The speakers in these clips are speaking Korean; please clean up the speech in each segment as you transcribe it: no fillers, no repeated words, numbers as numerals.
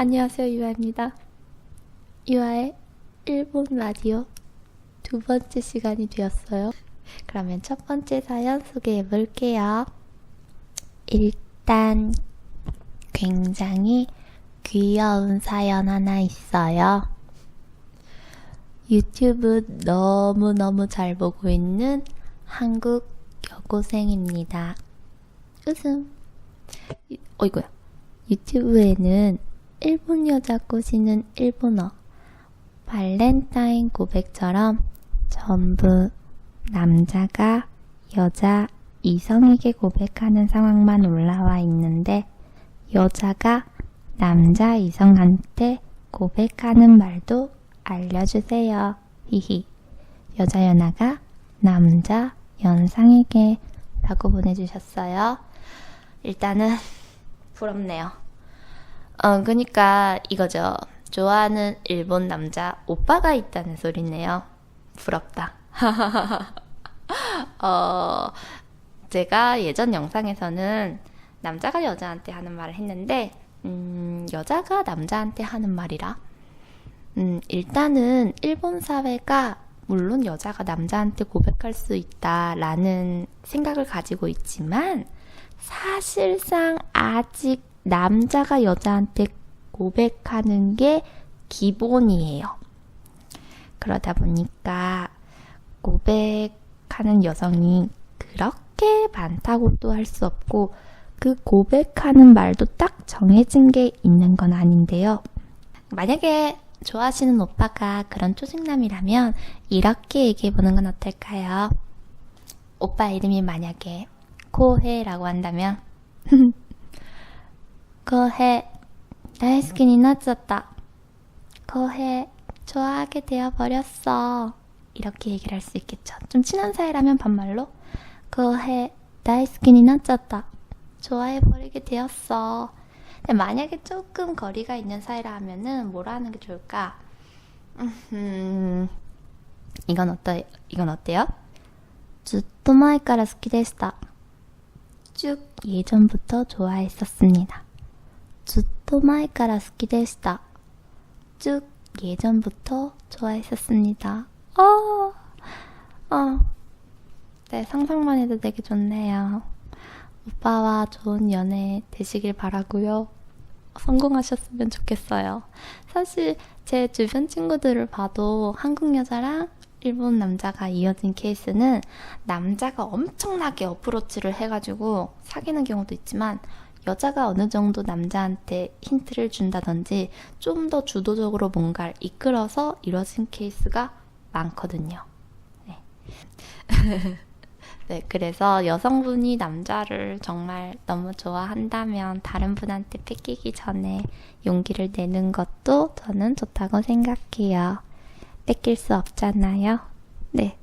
안녕하세요, 유아입니다. 유아의 일본 라디오 두 번째 시간이 되었어요. 그러면 첫 번째 사연 소개해 볼게요. 일단 굉장히 귀여운 사연 하나 있어요. 유튜브 너무너무 잘 보고 있는 한국 여고생입니다. 웃음. 어이구야. 유튜브에는 일본 여자 꼬시는 일본어, 발렌타인 고백처럼 전부 남자가 여자 이성에게 고백하는 상황만 올라와 있는데 여자가 남자 이성한테 고백하는 말도 알려주세요. 히히. 여자 연하가 남자 연상에게 라고 보내주셨어요. 일단은 부럽네요. 그니까 이거죠. 좋아하는 일본 남자 오빠가 있다는 소리네요. 부럽다. 제가 예전 영상에서는 남자가 여자한테 하는 말을 했는데 여자가 남자한테 하는 말이라 일단은 일본 사회가 물론 여자가 남자한테 고백할 수 있다라는 생각을 가지고 있지만 사실상 아직 남자가 여자한테 고백하는 게 기본이에요. 그러다 보니까 고백하는 여성이 그렇게 많다고 또 할 수 없고 그 고백하는 말도 딱 정해진 게 있는 건 아닌데요. 만약에 좋아하시는 오빠가 그런 쪼식남이라면 이렇게 얘기해보는 건 어떨까요? 오빠 이름이 만약에 코헤라고 한다면 코헤 다이스키になっちゃった 코헤 좋아하게 되어버렸어. 이렇게 얘기를 할 수 있겠죠. 좀 친한 사이라면 반말로 코헤 다이스키になっちゃった 좋아해버리게 되었어. 근데 만약에 조금 거리가 있는 사이라 하면은 뭐라 하는 게 좋을까? 이건 어때요? ずっと前から好きでした 쭉 예전부터 좋아했었습니다. ずっと前から好きでした 쭉 예전부터 좋아했었습니다. 네, 상상만 해도 되게 좋네요. 오빠와 좋은 연애 되시길 바라고요. 성공하셨으면 좋겠어요. 사실 제 주변 친구들을 봐도 한국 여자랑 일본 남자가 이어진 케이스는 남자가 엄청나게 어프로치를 해가지고 사귀는 경우도 있지만 여자가 어느 정도 남자한테 힌트를 준다든지 좀 더 주도적으로 뭔가를 이끌어서 이뤄진 케이스가 많거든요. 네. 네, 그래서 여성분이 남자를 정말 너무 좋아한다면 다른 분한테 뺏기기 전에 용기를 내는 것도 저는 좋다고 생각해요. 뺏길 수 없잖아요. 네,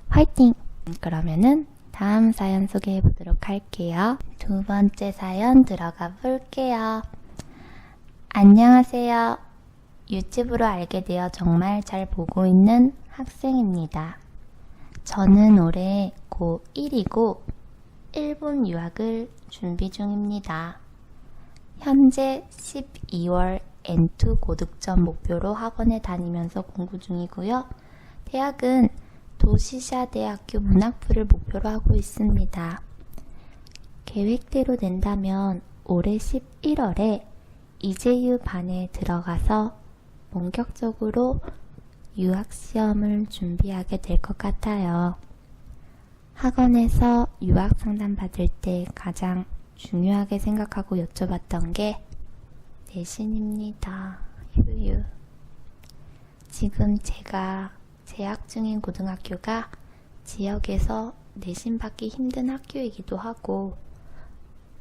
화이팅! 그러면은 다음 사연 소개해 보도록 할게요. 두 번째 사연 들어가 볼게요. 안녕하세요. 유튜브로 알게 되어 정말 잘 보고 있는 학생입니다. 저는 올해 고1이고 일본 유학을 준비 중입니다. 현재 12월 N2 고득점 목표로 학원에 다니면서 공부 중이고요. 대학은 도시샤 대학교 문학부를 목표로 하고 있습니다. 계획대로 된다면 올해 11월에 이제유 반에 들어가서 본격적으로 유학시험을 준비하게 될 것 같아요. 학원에서 유학 상담 받을 때 가장 중요하게 생각하고 여쭤봤던 게 내신입니다. 유유. 지금 제가 재학 중인 고등학교가 지역에서 내신 받기 힘든 학교이기도 하고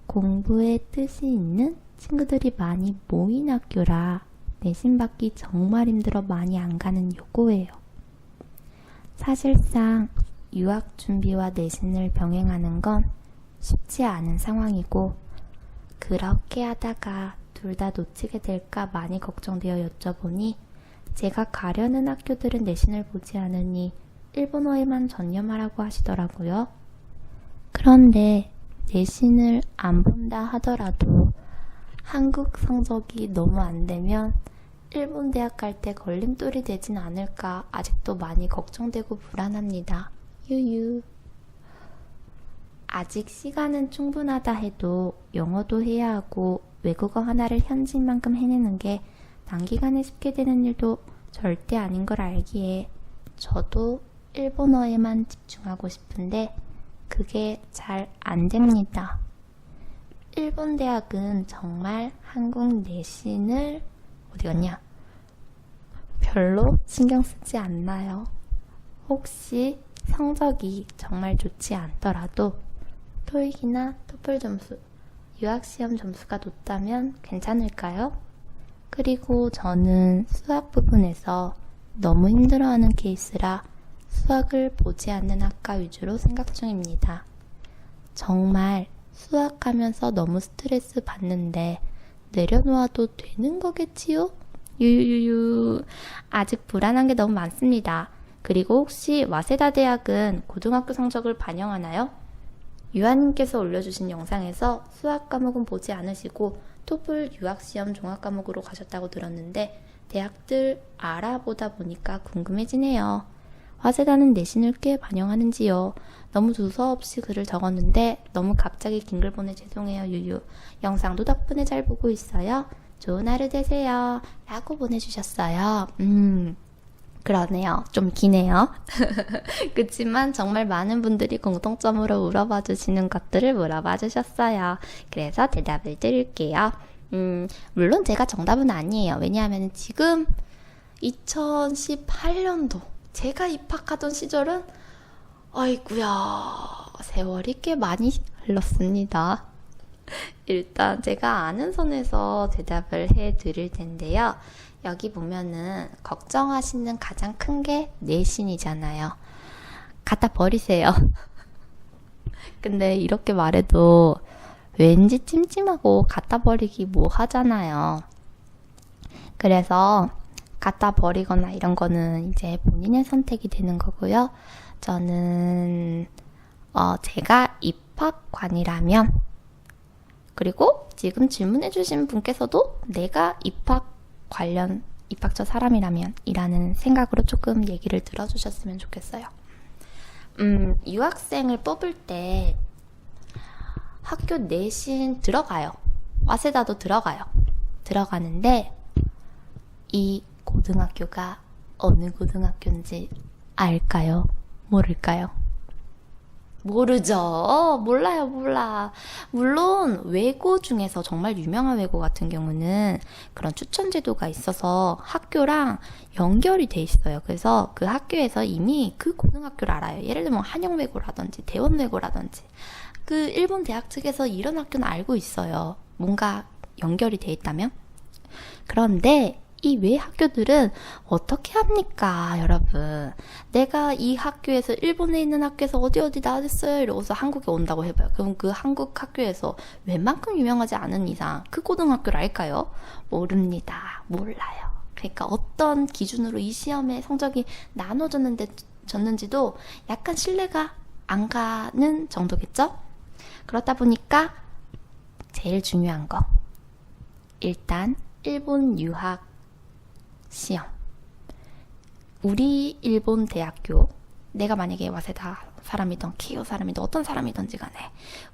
공부에 뜻이 있는 친구들이 많이 모인 학교라 내신 받기 정말 힘들어 많이 안 가는 요거예요. 사실상 유학 준비와 내신을 병행하는 건 쉽지 않은 상황이고 그렇게 하다가 둘 다 놓치게 될까 많이 걱정되어 여쭤보니 제가 가려는 학교들은 내신을 보지 않으니 일본어에만 전념하라고 한국 성적이 너무 안 되면 일본 대학 갈 때 걸림돌이 되진 않을까 아직도 많이 걱정되고 불안합니다. 유유. 아직 시간은 충분하다 해도 영어도 해야 하고 외국어 하나를 현지인만큼 해내는 게 단기간에 쉽게 되는 일도 절대 아닌 걸 알기에 저도 일본어에만 집중하고 싶은데 그게 잘 안 됩니다. 일본 대학은 정말 한국 내신을 어디 갔냐? 별로 신경 쓰지 않나요? 혹시 성적이 정말 좋지 않더라도 토익이나 토플 점수, 유학시험 점수가 높다면 괜찮을까요? 그리고 저는 수학 부분에서 너무 힘들어하는 케이스라 수학을 보지 않는 학과 위주로 생각 중입니다. 정말 수학하면서 너무 스트레스 받는데 내려놓아도 되는 거겠지요? 유유유유. 아직 불안한 게 너무 많습니다. 그리고 혹시 와세다 대학은 고등학교 성적을 반영하나요? 유아님께서 올려주신 영상에서 수학 과목은 보지 않으시고 토플 유학시험 종합과목으로 가셨다고 들었는데 대학들 알아보다 보니까 궁금해지네요. 와세다는 내신을 꽤 반영하는지요? 너무 두서없이 글을 적었는데 너무 갑자기 긴 글 보내 죄송해요 유유. 영상도 덕분에 잘 보고 있어요. 좋은 하루 되세요. 라고 보내주셨어요. 그러네요. 좀 기네요. 그치만 정말 많은 분들이 공통점으로 물어봐 주시는 것들을 물어봐 주셨어요. 그래서 대답을 드릴게요. 물론 제가 정답은 아니에요. 왜냐하면 지금 2018년도 제가 입학하던 시절은 아이구야 세월이 꽤 많이 흘렀습니다. 일단 제가 아는 선에서 대답을 해 드릴 텐데요. 여기 보면은 걱정하시는 가장 큰 게 내신이잖아요. 갖다 버리세요. 근데 이렇게 말해도 왠지 찜찜하고 갖다 버리기 뭐 하잖아요. 그래서 갖다 버리거나 이런 거는 이제 본인의 선택이 되는 거고요. 저는 제가 입학관이라면 그리고 지금 질문해주신 분께서도 내가 입학처 사람이라면 이라는 생각으로 조금 얘기를 들어주셨으면 좋겠어요. 유학생을 뽑을 때 학교 내신 들어가요. 와세다도 들어가요. 들어가는데 이 고등학교가 어느 고등학교인지 알까요? 모를까요? 모르죠. 몰라. 물론 외고 중에서 정말 유명한 외고 같은 경우는 그런 추천 제도가 있어서 학교랑 연결이 돼 있어요. 그래서 그 학교에서 이미 그 고등학교를 알아요. 예를 들면 한영외고라든지 대원외고라든지 그 일본 대학 측에서 이런 학교는 알고 있어요. 뭔가 연결이 돼 있다면. 그런데 이 외 학교들은 어떻게 합니까, 여러분? 내가 이 학교에서 일본에 있는 학교에서 어디 나왔어요 이러고서 한국에 온다고 해봐요. 그럼 그 한국 학교에서 웬만큼 유명하지 않은 이상 그 고등학교를 알까요? 모릅니다. 몰라요. 그러니까 어떤 기준으로 이 시험의 성적이 나눠졌는지도 약간 신뢰가 안 가는 정도겠죠? 그렇다 보니까 제일 중요한 거 일단 일본 유학 시험. 우리 일본 대학교, 내가 만약에 와세다 사람이든 키오 사람이든 어떤 사람이든지 간에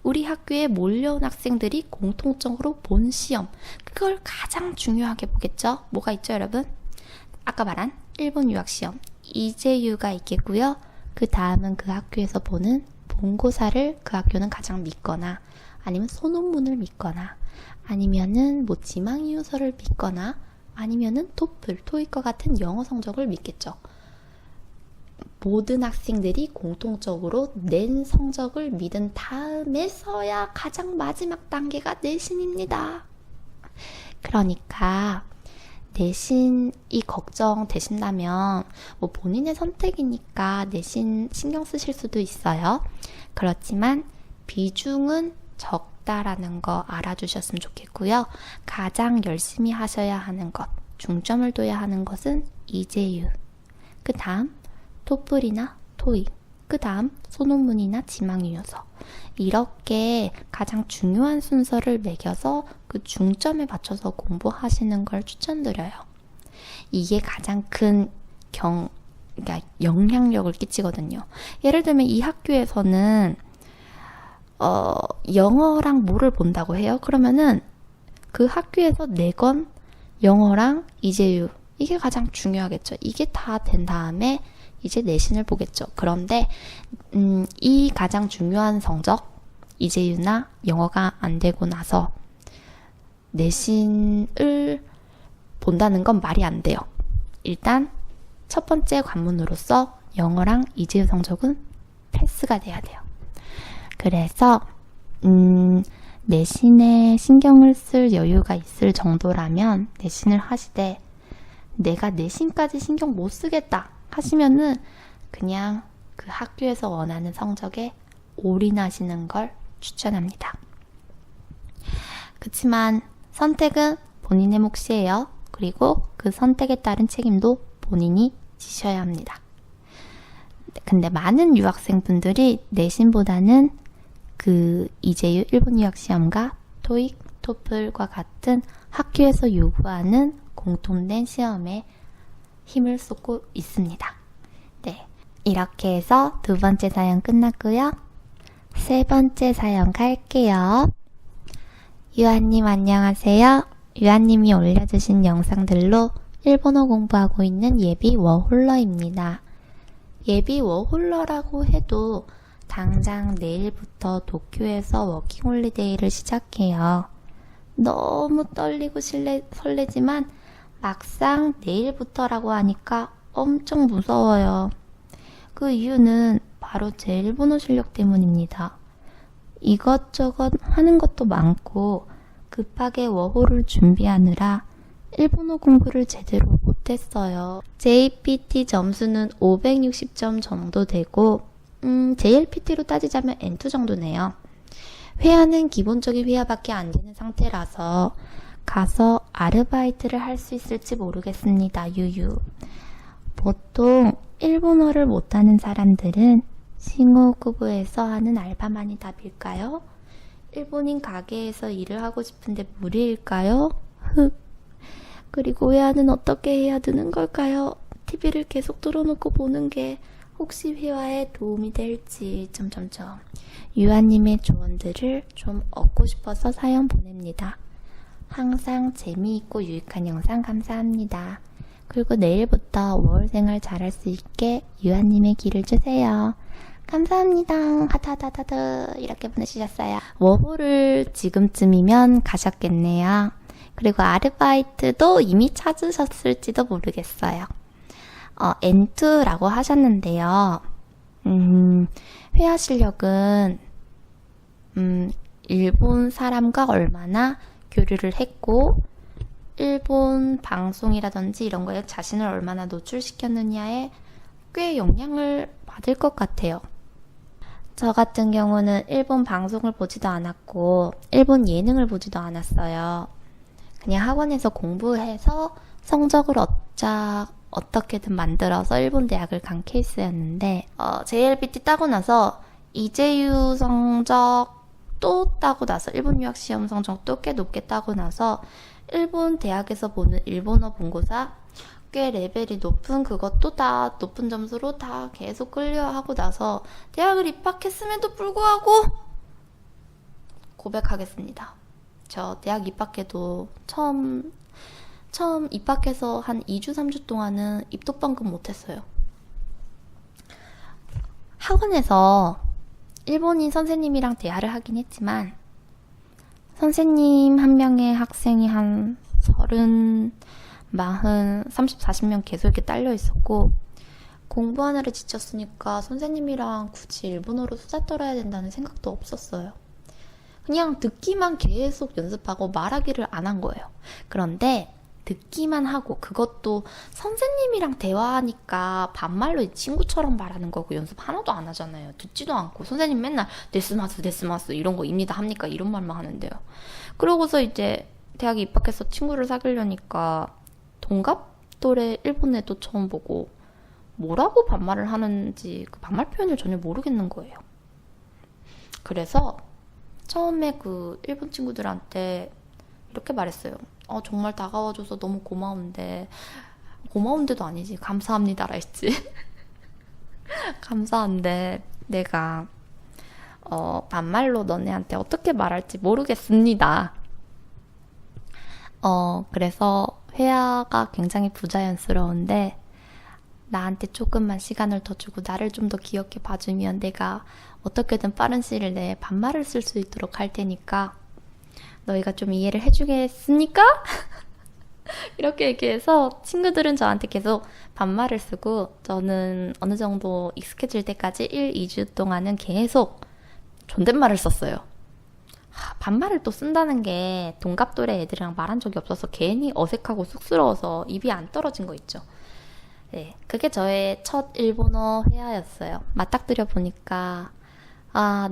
우리 학교에 몰려온 학생들이 공통적으로 본 시험, 그걸 가장 중요하게 보겠죠? 뭐가 있죠, 여러분? 아까 말한 일본 유학 시험, 이제유가 있겠고요. 그 다음은 그 학교에서 보는 본고사를 그 학교는 가장 믿거나 아니면 소논문을 믿거나 아니면은 뭐 지망이유서를 믿거나 아니면은 토플, 토익과 같은 영어 성적을 믿겠죠. 모든 학생들이 공통적으로 낸 성적을 믿은 다음에서야 가장 마지막 단계가 내신입니다. 그러니까 내신이 걱정되신다면 뭐 본인의 선택이니까 내신 신경 쓰실 수도 있어요. 그렇지만 비중은 적다라는 거 알아주셨으면 좋겠고요. 가장 열심히 하셔야 하는 것, 중점을 둬야 하는 것은 이제유, 그 다음 토플이나 토익, 그 다음 소논문이나 지망이유서, 이렇게 가장 중요한 순서를 매겨서 그 중점에 맞춰서 공부하시는 걸 추천드려요. 이게 가장 큰 그러니까 영향력을 끼치거든요. 예를 들면 이 학교에서는 영어랑 뭐를 본다고 해요? 그러면은 그 학교에서 내건 영어랑 이재유, 이게 가장 중요하겠죠. 이게 다 된 다음에 이제 내신을 보겠죠. 그런데 이 가장 중요한 성적, 이재유나 영어가 안 되고 나서 내신을 본다는 건 말이 안 돼요. 일단 첫 번째 관문으로서 영어랑 이재유 성적은 패스가 돼야 돼요. 그래서 내신에 신경을 쓸 여유가 있을 정도라면 내신을 하시되, 내가 내신까지 신경 못 쓰겠다 하시면은 그냥 그 학교에서 원하는 성적에 올인하시는 걸 추천합니다. 그치만 선택은 본인의 몫이에요. 그리고 그 선택에 따른 책임도 본인이 지셔야 합니다. 근데 많은 유학생분들이 내신보다는 그 이제유 일본 유학 시험과 토익, 토플과 같은 학교에서 요구하는 공통된 시험에 힘을 쏟고 있습니다. 네, 이렇게 해서 두 번째 사연 끝났고요. 세 번째 사연 갈게요. 유아님 안녕하세요. 유아님이 올려주신 영상들로 일본어 공부하고 있는 예비 워홀러입니다. 예비 워홀러라고 해도 당장 내일부터 도쿄에서 워킹홀리데이를 시작해요. 너무 떨리고 설레지만 막상 내일부터라고 하니까 엄청 무서워요. 그 이유는 바로 제 일본어 실력 때문입니다. 이것저것 하는 것도 많고 급하게 워홀을 준비하느라 일본어 공부를 제대로 못했어요. JPT 점수는 560점 정도 되고 JLPT로 따지자면 N2 정도네요. 회화는 기본적인 회화밖에 안 되는 상태라서 가서 아르바이트를 할 수 있을지 모르겠습니다. 유유. 보통 일본어를 못하는 사람들은 싱호쿠부에서 하는 알바만이 답일까요? 일본인 가게에서 일을 하고 싶은데 무리일까요? 흑. 그리고 회화는 어떻게 해야 되는 걸까요? TV를 계속 틀어놓고 보는 게 혹시 회화에 도움이 될지... 유아님의 조언들을 좀 얻고 싶어서 사연 보냅니다. 항상 재미있고 유익한 영상 감사합니다. 그리고 내일부터 워홀생활 잘할 수 있게 유아님의 길을 주세요. 감사합니다. 하타타타타 이렇게 보내주셨어요. 워홀을 지금쯤이면 가셨겠네요. 그리고 아르바이트도 이미 찾으셨을지도 모르겠어요. N2라고 하셨는데요. 회화 실력은 일본 사람과 얼마나 교류를 했고 일본 방송이라든지 이런 거에 자신을 얼마나 노출시켰느냐에 꽤 영향을 받을 것 같아요. 저 같은 경우는 일본 방송을 보지도 않았고 일본 예능을 보지도 않았어요. 그냥 학원에서 공부해서 성적을 어떻게든 만들어서 일본 대학을 간 케이스였는데 JLPT 따고 나서 이재유 성적 또 따고 나서 일본 유학 시험 성적도 꽤 높게 따고 나서 일본 대학에서 보는 일본어 본고사 꽤 레벨이 높은 그것도 다 높은 점수로 다 계속 클리어하고 나서 대학을 입학했음에도 불구하고 고백하겠습니다. 저 대학 입학해도 처음 입학해서 한 2주, 3주 동안은 입덕방금 못했어요. 학원에서 일본인 선생님이랑 대화를 하긴 했지만 선생님 한 명의 학생이 한 30, 40, 30, 40명 계속 이렇게 딸려 있었고 공부하느라 지쳤으니까 선생님이랑 굳이 일본어로 수다 떨어야 된다는 생각도 없었어요. 그냥 듣기만 계속 연습하고 말하기를 안 한 거예요. 그런데 듣기만 하고 그것도 선생님이랑 대화하니까 반말로 친구처럼 말하는 거고 연습 하나도 안 하잖아요. 듣지도 않고 선생님 맨날 데스마스 이런 거 입니다 합니까? 이런 말만 하는데요. 그러고서 이제 대학에 입학해서 친구를 사귀려니까 동갑 또래 일본 애도 처음 보고 뭐라고 반말을 하는지 그 반말 표현을 전혀 모르겠는 거예요. 그래서 처음에 그 일본 친구들한테 이렇게 말했어요. 정말 다가와줘서 너무 고마운데, 고마운데도 아니지, 감사합니다라 했지. 감사한데 내가 반말로 너네한테 어떻게 말할지 모르겠습니다. 그래서 회화가 굉장히 부자연스러운데 나한테 조금만 시간을 더 주고 나를 좀 더 귀엽게 봐주면 내가 어떻게든 빠른 시일 내에 반말을 쓸 수 있도록 할 테니까 너희가 좀 이해를 해주겠습니까? 이렇게 얘기해서 친구들은 저한테 계속 반말을 쓰고 저는 어느 정도 익숙해질 때까지 1, 2주 동안은 계속 존댓말을 썼어요. 반말을 또 쓴다는 게 동갑 또래 애들이랑 말한 적이 없어서 괜히 어색하고 쑥스러워서 입이 안 떨어진 거 있죠. 네, 그게 저의 첫 일본어 회화였어요. 맞닥뜨려 보니까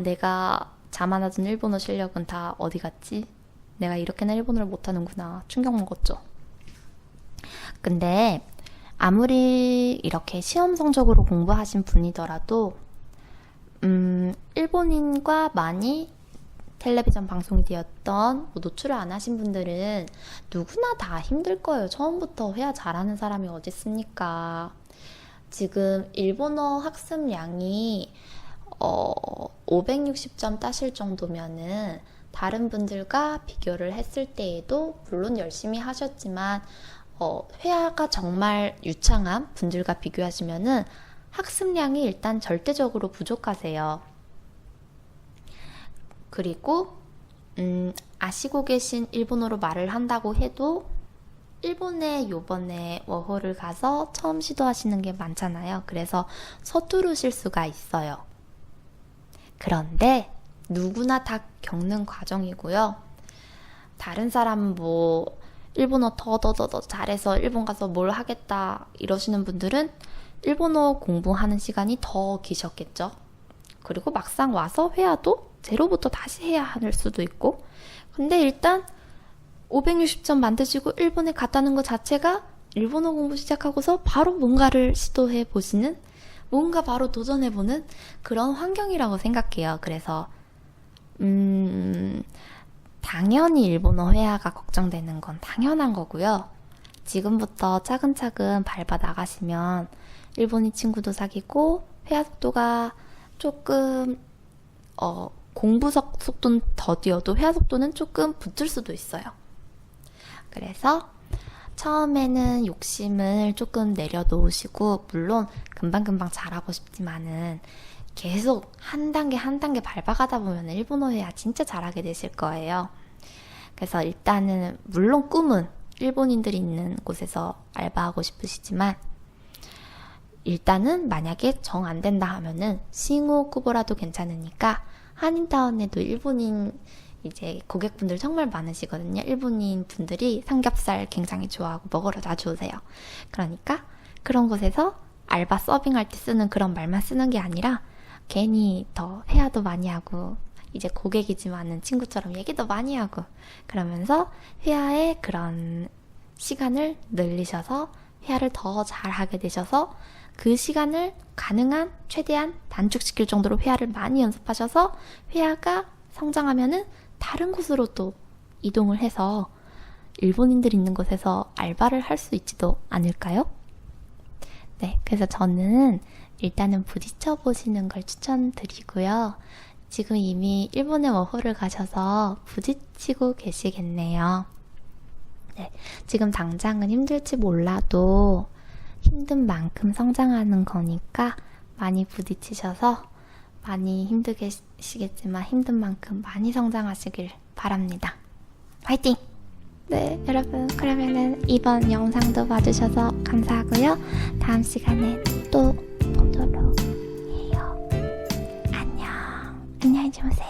내가 자만하던 일본어 실력은 다 어디 갔지? 내가 이렇게나 일본어를 못하는구나. 충격 먹었죠. 근데 아무리 이렇게 시험 성적으로 공부하신 분이더라도 일본인과 많이 텔레비전 방송이 되었던 노출을 안 하신 분들은 누구나 다 힘들 거예요. 처음부터 회화 잘하는 사람이 어디 있습니까? 지금 일본어 학습량이 560점 따실 정도면은 다른 분들과 비교를 했을 때에도 물론 열심히 하셨지만 회화가 정말 유창한 분들과 비교하시면은 학습량이 일단 절대적으로 부족하세요. 그리고 아시고 계신 일본어로 말을 한다고 해도 일본에 요번에 워홀을 가서 처음 시도하시는 게 많잖아요. 그래서 서투르실 수가 있어요. 그런데 누구나 다 겪는 과정이고요. 다른 사람 일본어 더 잘해서 일본 가서 뭘 하겠다 이러시는 분들은 일본어 공부하는 시간이 더 기셨겠죠. 그리고 막상 와서 회화도 제로부터 다시 해야 할 수도 있고. 근데 일단 560점 만드시고 일본에 갔다는 것 자체가 일본어 공부 시작하고서 바로 뭔가를 시도해 보시는, 뭔가 바로 도전해보는 그런 환경이라고 생각해요. 그래서 당연히 일본어 회화가 걱정되는 건 당연한 거고요. 지금부터 차근차근 밟아 나가시면 일본인 친구도 사귀고 회화 속도가 조금 공부 속도는 더디어도 회화 속도는 조금 붙을 수도 있어요. 그래서 처음에는 욕심을 조금 내려놓으시고, 물론 금방금방 잘하고 싶지만은 계속 한 단계 한 단계 밟아가다 보면 일본어 회화 진짜 잘하게 되실 거예요. 그래서 일단은 물론 꿈은 일본인들이 있는 곳에서 알바하고 싶으시지만 일단은 만약에 정 안 된다 하면은 싱호 쿠보라도 괜찮으니까 한인타운에도 일본인 이제 고객분들 정말 많으시거든요. 일본인 분들이 삼겹살 굉장히 좋아하고 먹으러 자주 오세요. 그러니까 그런 곳에서 알바 서빙할 때 쓰는 그런 말만 쓰는 게 아니라 괜히 더 회화도 많이 하고 이제 고객이지만은 친구처럼 얘기도 많이 하고 그러면서 회화의 그런 시간을 늘리셔서 회화를 더 잘하게 되셔서 그 시간을 가능한 최대한 단축시킬 정도로 회화를 많이 연습하셔서 회화가 성장하면은 다른 곳으로 또 이동을 해서 일본인들 있는 곳에서 알바를 할 수 있지도 않을까요? 네, 그래서 저는 일단은 부딪혀 보시는 걸 추천드리고요. 지금 이미 일본에 워홀을 가셔서 부딪히고 계시겠네요. 네, 지금 당장은 힘들지 몰라도 힘든 만큼 성장하는 거니까 많이 부딪히셔서 많이 힘드시겠지만 힘든 만큼 많이 성장하시길 바랍니다. 화이팅! 네, 여러분, 그러면은 이번 영상도 봐주셔서 감사하고요. 다음 시간에 또 보도록 해요. 안녕. 안녕히 주무세요.